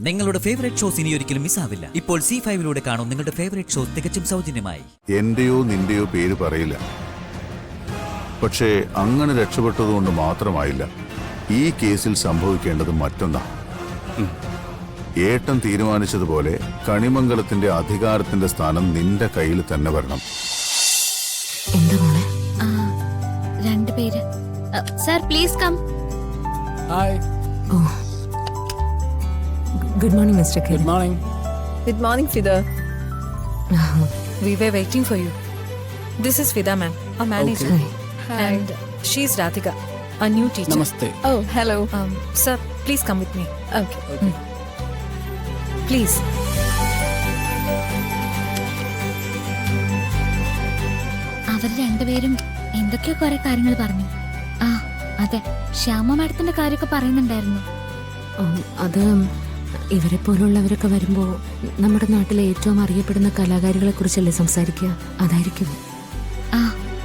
നിങ്ങളുടെ favourite shows ഇനി ഒരിക്കലും മിസ്സാവില്ല. ഇപ്പോൾ C5 കാണും നിങ്ങളുടെ ഫേവറേറ്റ് ഷോസ് തികച്ചും സൗജന്യമായി. എന്റെയോ നിന്റെയോ പേര് പറയില്ല. പക്ഷേ അങ്ങനെ രക്ഷപ്പെട്ടതുകൊണ്ട് മാത്രമായില്ല. ഈ കേസിൽ സംഭവിക്കേണ്ടത് മറ്റൊന്നാണ്. ഏട്ടൻ തീരുമാനിച്ചതുപോലെ കണിമംഗലത്തിന്റെ അധികാരത്തിന്റെ സ്ഥാനം നിന്റെ കയ്യിൽ തന്നെ വരണം. രണ്ടുപേര്. Sir please come. Hi. Good morning, Mr. Kiran. Good morning. Good morning, Fida. We were waiting for you. This is Fida, ma'am, our manager. Okay. Hi. And she's Radhika, a new teacher. Namaste. Oh, hello. Sir, please come with me. Okay. Please. അവർ രണ്ടുപേരും എന്തൊക്കെയോ കുറെ കാര്യങ്ങൾ പറഞ്ഞു. ആ അതെ, ശ്യാമ മാഡത്തിന്റെ കാര്യമൊക്കെ പറയുന്നുണ്ടായിരുന്നു. അത് ഇവരെ പോലുള്ളവരൊക്കെ വരുമ്പോ നമ്മുടെ നാട്ടിലെ ഏറ്റവും അറിയപ്പെടുന്ന കലാകാരികളെ കുറിച്ചല്ലേ സംസാരിക്കുക, അതായിരിക്കും. ആ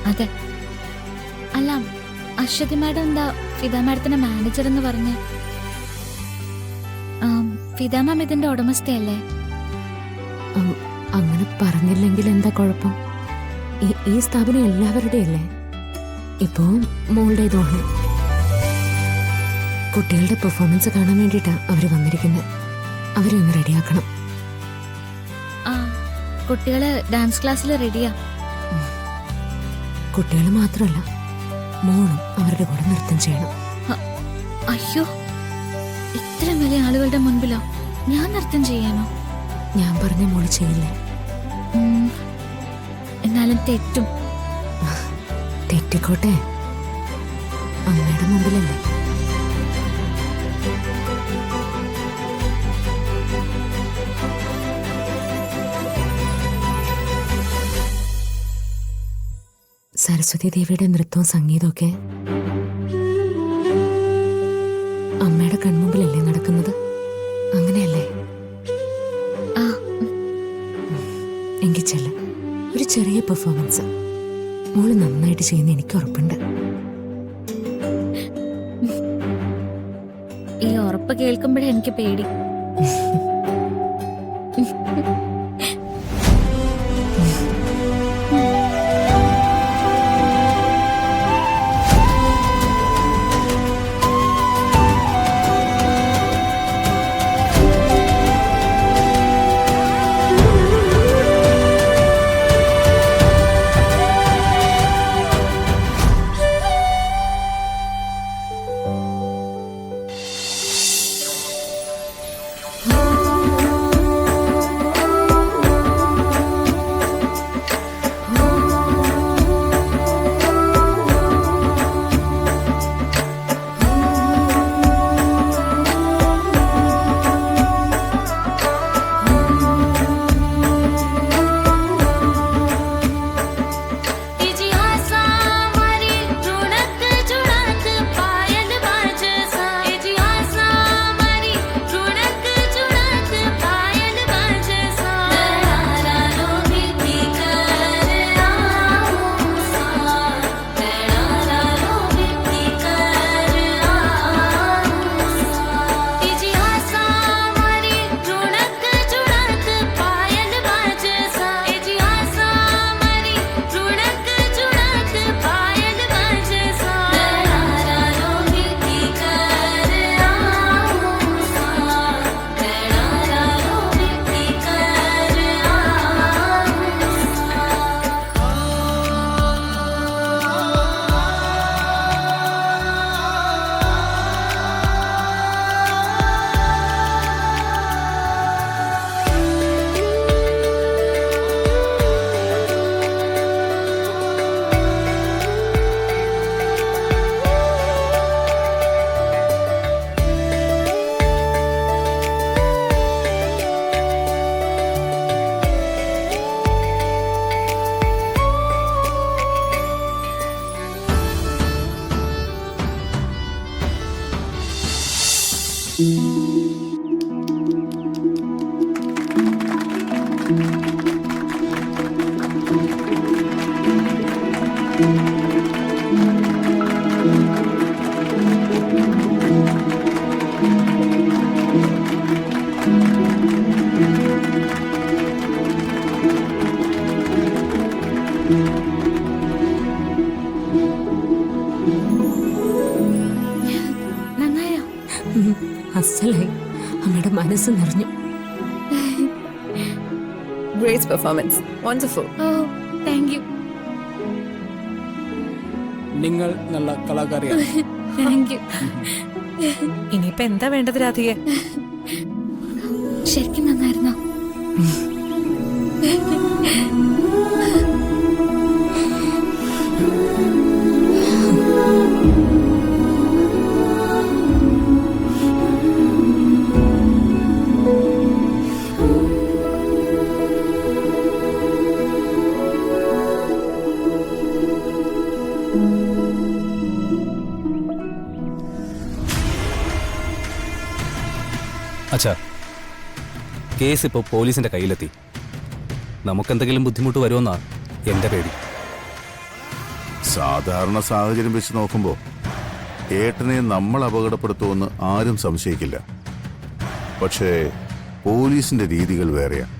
അതെ. അല്ല, അശ്വതി മാഡം എന്താ ഫിദ മാഡത്തിന്റെ മാനേജർ എന്ന് പറഞ്ഞ്? ഫിദ മാം ഇതിന്റെ ഉടമസ്ഥയല്ലേ? അങ്ങനെ പറഞ്ഞില്ലെങ്കിൽ എന്താ കുഴപ്പം? ഈ സ്ഥാപനം എല്ലാവരുടെയും അല്ലേ? ഇപ്പോ മോളുടെ ഇതാണ്. കുട്ടികളുടെ പെർഫോമൻസ് കാണാൻ വേണ്ടിയിട്ടാ അവര് വന്നിരിക്കുന്നത്. അവരെ ഒന്ന് റെഡിയാക്കണം. ആ കുട്ടികള് ഡാൻസ് ക്ലാസ്സിൽ റെഡിയാ. കുട്ടികൾ മാത്രമല്ല, മോളും അവരുടെ കൂടെ നൃത്തം ചെയ്യണം. അയ്യോ, ഇത്ര വലിയ ആളുകളുടെ മുൻപിലോ ഞാൻ നൃത്തം ചെയ്യാനോ? ഞാൻ പറഞ്ഞ മോള് ചെയ്യില്ല. എന്നാലും തെറ്റും. തെറ്റിക്കോട്ടെ, അമ്മയുടെ മുമ്പിലല്ലേ. സരസ്വതി ദേവിയുടെ നൃത്തവും സംഗീതമൊക്കെ അമ്മയുടെ കൺമുമ്പിലല്ലേ നടക്കുന്നത്? അങ്ങനെയല്ലേ? എങ്കിൽ ചെല്ല, ഒരു ചെറിയ പെർഫോമൻസ് മോള് നന്നായിട്ട് ചെയ്യുന്ന എനിക്ക് ഉറപ്പുണ്ട്. ഈ ഉറപ്പ് കേൾക്കുമ്പോഴേ എനിക്ക് പേടി. അമ്മയുടെ മനസ്സ് നിറഞ്ഞു. Great performance. Wonderful. ഓ താങ്ക് യു നിങ്ങൾ നല്ല കലാകാരിയാണ്. Thank you. ഇനിയിപ്പോ എന്താ വേണ്ടത് രാധികെ? ശരിക്കും നന്നായിരുന്നോ? അച്ഛാ, കേസ് ഇപ്പോൾ പോലീസിന്റെ കയ്യിലെത്തി. നമുക്കെന്തെങ്കിലും ബുദ്ധിമുട്ട് വരുമെന്നാ എന്റെ പേടി. സാധാരണ സാഹചര്യം വെച്ച് നോക്കുമ്പോൾ ഏട്ടനെ നമ്മൾ അപകടപ്പെടുത്തുമെന്ന് ആരും സംശയിക്കില്ല. പക്ഷേ പോലീസിന്റെ രീതികൾ വേറെയാണ്.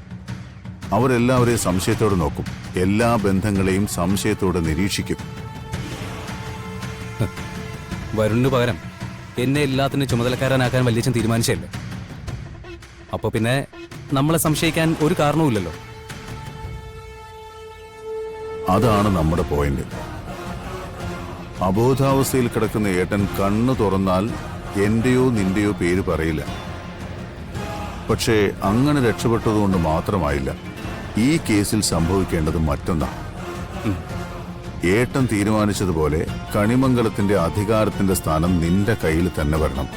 അവരെല്ലാവരെയും സംശയത്തോടെ നോക്കും, എല്ലാ ബന്ധങ്ങളെയും സംശയത്തോടെ നിരീക്ഷിക്കും. വരുണിന് പകരം എന്നെ എല്ലാത്തിനും ചുമതലക്കാരനാക്കാൻ വല്യച്ഛൻ തീരുമാനിച്ചല്ലേ. അപ്പൊ പിന്നെ നമ്മളെ സംശയിക്കാൻ ഒരു കാരണവുമില്ലല്ലോ. അതാണ് നമ്മുടെ പോയിന്റ്. അബോധാവസ്ഥയിൽ കിടക്കുന്ന ഏട്ടൻ കണ്ണു തുറന്നാൽ എന്റെയോ നിന്റെയോ പേര് പറയില്ല. പക്ഷേ അങ്ങനെ രക്ഷപ്പെട്ടതുകൊണ്ട് മാത്രമായില്ല. ഈ കേസിൽ സംഭവിക്കേണ്ടത് മറ്റൊന്നാണ്. ഏട്ടൻ തീരുമാനിച്ചതുപോലെ കണിമംഗലത്തിന്റെ അധികാരത്തിന്റെ സ്ഥാനം നിന്റെ കയ്യിൽ തന്നെ വരണം.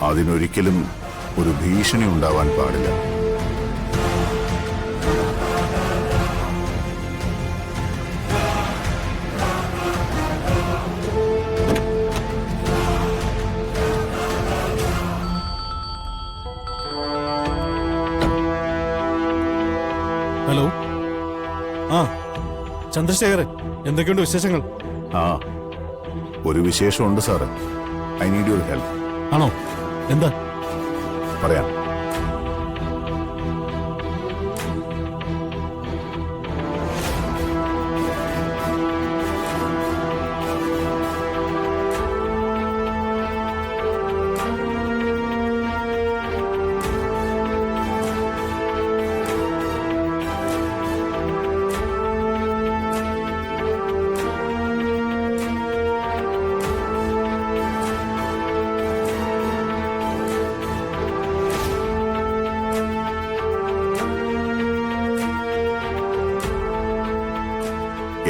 അതിനൊരിക്കലും ഒരു ഭീഷണി ഉണ്ടാവാൻ പാടില്ല. ഹലോ, ആ ചന്ദ്രശേഖരൻ, എന്തൊക്കെയുണ്ട് വിശേഷങ്ങൾ? ആ, ഒരു വിശേഷമുണ്ട് sir. I need your help. ആണോ? എന്താ? പറയാം.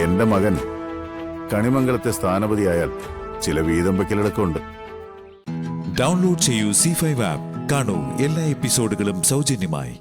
എന്റെ മകൻ കണിമംഗലത്തെ സ്ഥാനപതിയായാൽ ചില വീതം വയ്ക്കലടക്കമുണ്ട്. ഡൗൺലോഡ് ചെയ്യൂ C5 ആപ്പ്. കാണൂ എല്ലാ എപ്പിസോഡുകളും സൗജന്യമായി.